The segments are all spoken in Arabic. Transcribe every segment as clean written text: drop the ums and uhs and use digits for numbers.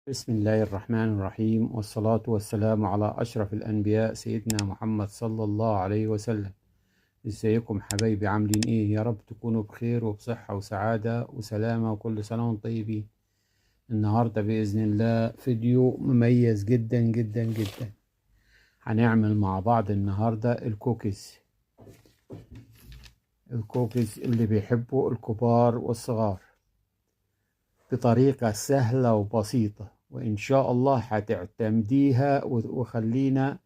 بسم الله الرحمن الرحيم، والصلاة والسلام على أشرف الأنبياء سيدنا محمد صلى الله عليه وسلم. ازيكم حبايبي؟ عاملين ايه؟ يا رب تكونوا بخير وبصحة وسعادة وسلامة وكل سنة وانتم طيبين. النهاردة بإذن الله فيديو مميز جدا جدا جدا. هنعمل مع بعض النهاردة الكوكيز اللي بيحبوا الكبار والصغار بطريقة سهلة وبسيطة، وإن شاء الله هتعتمديها وخلينا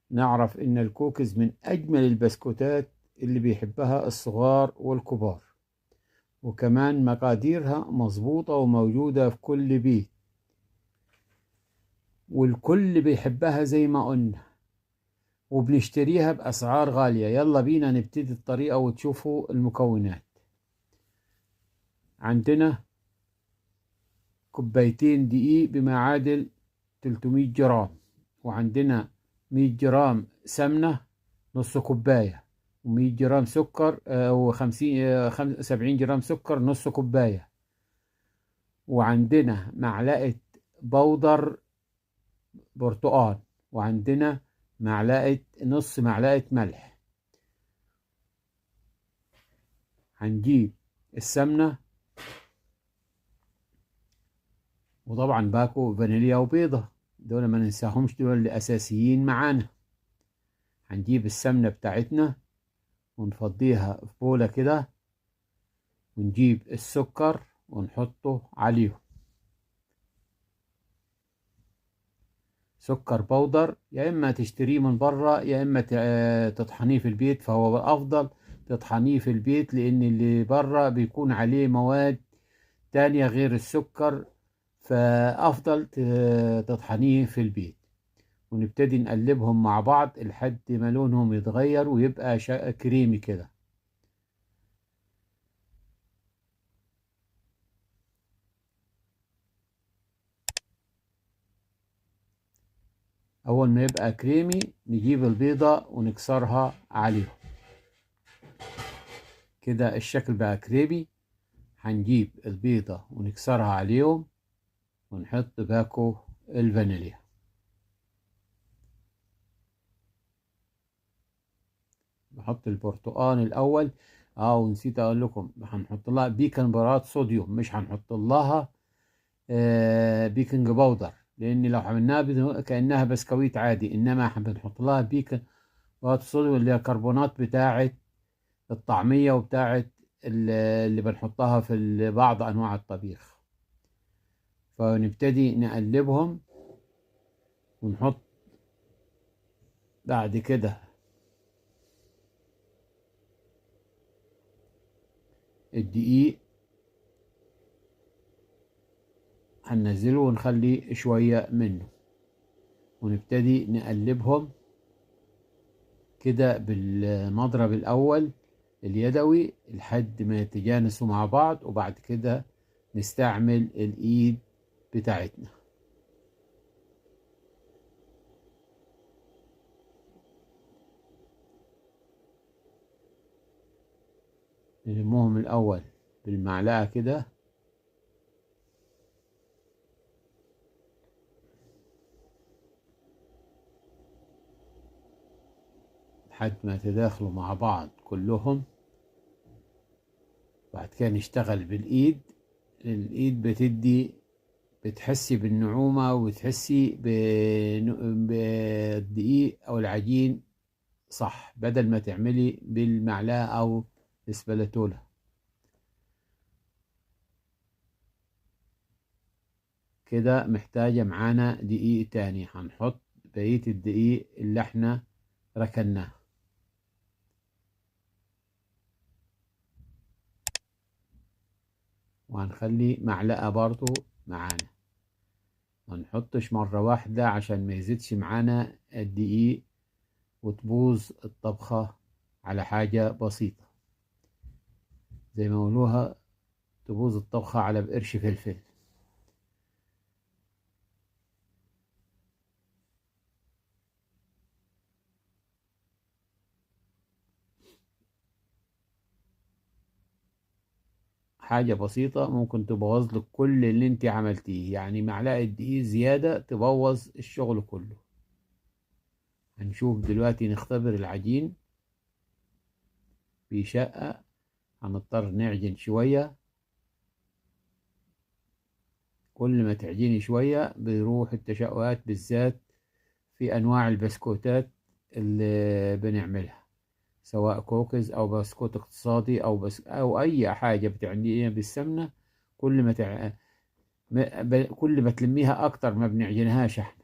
نعرف إن الكوكيز من أجمل البسكوتات اللي بيحبها الصغار والكبار، وكمان مقاديرها مظبوطة وموجودة في كل بيت، والكل بيحبها زي ما قلنا، وبنشتريها بأسعار غالية. يلا بينا نبتدي الطريقة وتشوفوا المكونات. عندنا كوبايتين دقيق بما يعادل 300 جرام، وعندنا 100 جرام سمنة نص كوباية، و100 جرام سكر و50 70 جرام سكر نص كوباية، وعندنا معلقة بودر برتقال، وعندنا نص معلقة ملح. هنجيب السمنة، وطبعا باكو فانيليا وبيضة، دول ما ننساهمش، دول الأساسيين معانا. هنجيب السمنة بتاعتنا ونفضيها في بولة كده، ونجيب السكر ونحطه عليه. سكر بودر، يا إما تشتريه من بره يا إما تطحنيه في البيت، فهو أفضل تطحنيه في البيت، لأن اللي بره بيكون عليه مواد تانية غير السكر، فأفضل تطحنيه في البيت. ونبتدي نقلبهم مع بعض لحد ما لونهم يتغير ويبقى كريمي كده. أول ما يبقى كريمي نجيب البيضة ونكسرها عليهم كده، الشكل بقى كريمي. هنجيب البيضة ونكسرها عليهم ونحط باكو الفانيليا. نحط البرتقال الأول. ونسيت أقول لكم هنحط لها بيكربونات صوديوم، مش هنحط لها بيكنج باودر، لأن لو عملناها كأنها بسكويت عادي، إنما بنحط لها بيكربونات صوديوم اللي هي كربونات بتاعة الطعمية وبتاعة اللي بنحطها في بعض أنواع الطبيخ. فنبتدي نقلبهم ونحط بعد كده الدقيق، هننزله ونخلي شوية منه، ونبتدي نقلبهم كده بالمضرب الأول اليدوي لحد ما يتجانسوا مع بعض، وبعد كده نستعمل الإيد بتاعتنا. نلمهم الأول بالمعلقة كده لحد ما يتداخلوا مع بعض كلهم. بعد كده نشتغل بالإيد. الإيد بتحسي بالنعومة، وتحسي بالدقيق أو العجين صح، بدل ما تعملي بالمعلقة أو السبلاتولا. كده محتاجة معانا دقيق تاني، هنحط بقية الدقيق اللي احنا ركناه. وهنخلي معلقة برضو معانا، ما نحطش مرة واحدة عشان ما يزيدش معانا الدقيق وتبوظ الطبخة على حاجة بسيطة، زي ما قولوها تبوظ الطبخة على بقرش فلفل. حاجة بسيطة ممكن تبوظ لك كل اللي انت عملتيه، يعني معلقة دقيق زيادة تبوظ الشغل كله. هنشوف دلوقتي نختبر العجين بشقة. هنضطر نعجن شوية، كل ما تعجيني شوية بيروح التشققات، بالذات في أنواع البسكوتات اللي بنعملها، سواء كوكيز أو بسكوت اقتصادي أو أي حاجة بتعمليها بالسمنة. كل ما كل ما تلميها أكتر ما بنعجنهاش احنا،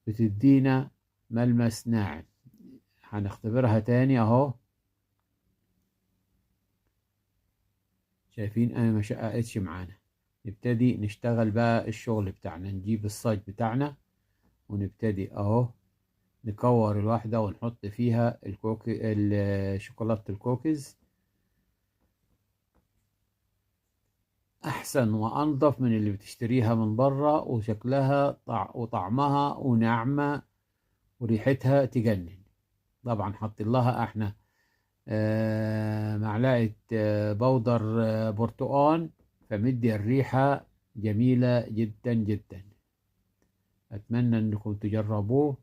بتدينا ملمس ناعم. هنختبرها تاني أهو. شايفين أنا ما شققتش معانا. نبتدي نشتغل بقى الشغل بتاعنا، نجيب الصاج بتاعنا ونبتدي أهو نكور الواحدة ونحط فيها شوكولاتة الكوكيز. أحسن وأنظف من اللي بتشتريها من بره، وشكلها وطعمها وناعمة وريحتها تجنن. طبعا حط لها احنا معلقة بودر برتقان، فمدي الريحة جميلة جدا جدا. أتمنى أنكم تجربوه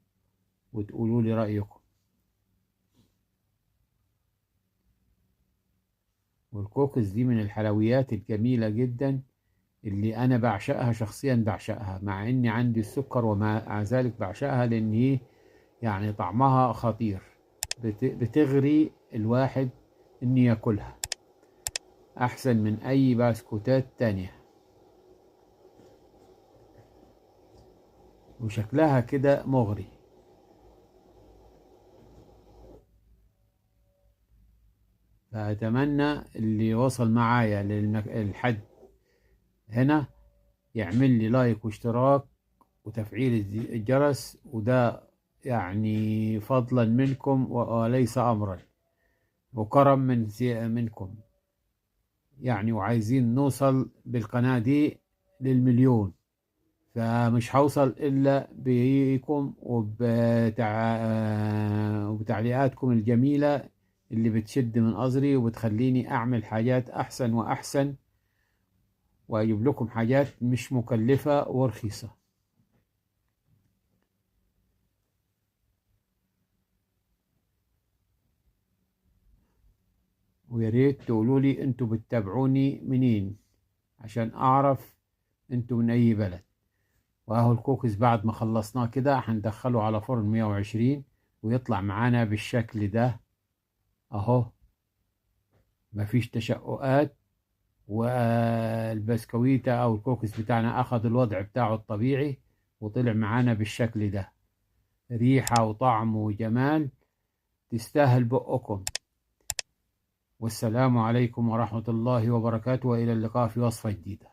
وتقولوا لي رأيكم. والكوكيز دي من الحلويات الجميلة جدا اللي أنا بعشقها، شخصيا بعشقها، مع إني عندي السكر ومع ذلك بعشقها، لأن هي يعني طعمها خطير، بتغري الواحد إنه ياكلها أحسن من أي بسكوتات تانية. وشكلها كده مغري. فأتمنى اللي وصل معايا للحد هنا يعمل لي لايك واشتراك وتفعيل الجرس، وده يعني فضلا منكم وليس أمرا، وكرم منكم يعني. وعايزين نوصل بالقناة دي للمليون، فمش هوصل إلا بيكم وبتعليقاتكم الجميلة اللي بتشد من أزري وبتخليني أعمل حاجات أحسن وأحسن، وأجيب لكم حاجات مش مكلفة ورخيصة. وياريت تقولوا لي انتوا بتتابعوني منين عشان أعرف انتوا من أي بلد. وأهو الكوكيز بعد ما خلصناه كده هندخله على فرن 120 ويطلع معانا بالشكل ده أهو، مفيش تشققات، والبسكويتة أو الكوكيز بتاعنا أخذ الوضع بتاعه الطبيعي وطلع معانا بالشكل ده. ريحة وطعم وجمال تستاهل بقكم. والسلام عليكم ورحمة الله وبركاته، وإلى اللقاء في وصفة جديدة.